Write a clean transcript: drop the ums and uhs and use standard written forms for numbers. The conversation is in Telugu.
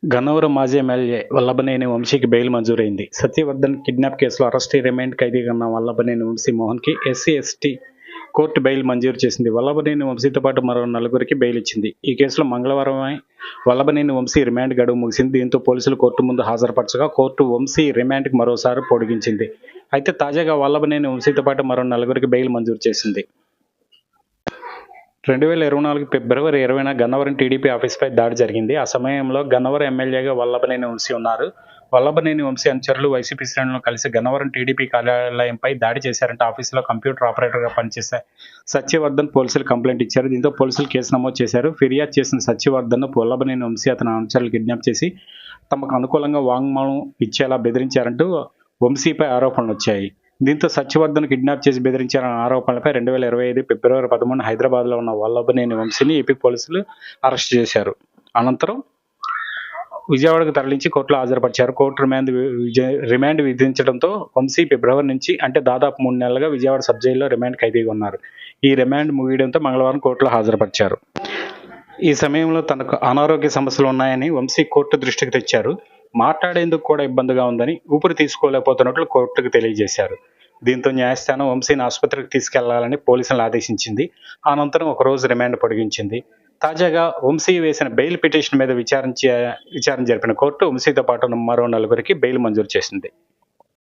గన్నవరం మాజీ ఎమ్మెల్యే వల్లభనేని వంశీకి బెయిల్ మంజూరైంది. సత్యవర్ధన్ కిడ్నాప్ కేసులో అరెస్టు రిమాండ్ ఖైదీగా ఉన్న వల్లభనేని వంశీ మోహన్కి ఎస్సీ, ఎస్టీ కోర్టు బెయిల్ మంజూరు చేసింది. వల్లభనేని వంశీతో పాటు మరో నలుగురికి బెయిల్ ఇచ్చింది. ఈ కేసులో మంగళవారమే వల్లభనేని వంశీ రిమాండ్ గడువు ముగిసింది. దీంతో పోలీసులు కోర్టు ముందు హాజరుపరచగా కోర్టు వంశీ రిమాండ్కి మరోసారి పొడిగించింది. అయితే తాజాగా వల్లభనేని వంశీతో పాటు మరో నలుగురికి బెయిల్ మంజూరు చేసింది. 2024 ఫిబ్రవరి 20న గన్నవరం టీడీపీ ఆఫీసుపై దాడి జరిగింది. ఆ సమయంలో గన్నవరం ఎమ్మెల్యేగా వల్లభనేని వంశీ ఉన్నారు. వల్లభనేని వంశీ అనుచరులు వైసీపీ శ్రేణులను కలిసి గన్నవరం టీడీపీ కార్యాలయంపై దాడి చేశారంటే ఆఫీసులో కంప్యూటర్ ఆపరేటర్గా పనిచేసే సత్యవర్ధన్ పోలీసులు కంప్లైంట్ ఇచ్చారు. దీంతో పోలీసులు కేసు నమోదు చేశారు. ఫిర్యాదు చేసిన సత్యవర్ధన్ వల్లభనేని వంశీ అతని అనుచరులు కిడ్నాప్ చేసి తమకు అనుకూలంగా వాంగ్మూలం ఇచ్చేలా బెదిరించారంటూ వంశీపై ఆరోపణలు వచ్చాయి. దీంతో సత్యవర్ధన్ కిడ్నాప్ చేసి బెదిరించారన్న ఆరోపణలపై 2025 ఫిబ్రవరి 13న హైదరాబాద్లో ఉన్న వల్లభనేని వంశీని ఏపీ పోలీసులు అరెస్ట్ చేశారు. అనంతరం విజయవాడకు తరలించి కోర్టులో హాజరుపరిచారు. కోర్టు రిమాండ్ విధించడంతో వంశీ ఫిబ్రవరి నుంచి అంటే దాదాపు 3 నెలలుగా విజయవాడ సబ్ జైల్లో రిమాండ్ ఖైదీగా ఉన్నారు. ఈ రిమాండ్ ముగియడంతో మంగళవారం కోర్టులో హాజరుపరిచారు. ఈ సమయంలో తనకు అనారోగ్య సమస్యలు ఉన్నాయని వంశీ కోర్టు దృష్టికి తెచ్చారు. మాట్లాడేందుకు కూడా ఇబ్బందిగా ఉందని, ఊపిరి తీసుకోలేకపోతున్నట్లు కోర్టుకు తెలియజేశారు. దీంతో న్యాయస్థానం వంశీని ఆసుపత్రికి తీసుకెళ్లాలని పోలీసులను ఆదేశించింది. అనంతరం ఒకరోజు రిమాండ్ పొడిగించింది. తాజాగా వంశీ వేసిన బెయిల్ పిటిషన్ మీద విచారణ జరిపిన కోర్టు వంశీతో పాటు మరో నలుగురికి బెయిల్ మంజూరు చేసింది.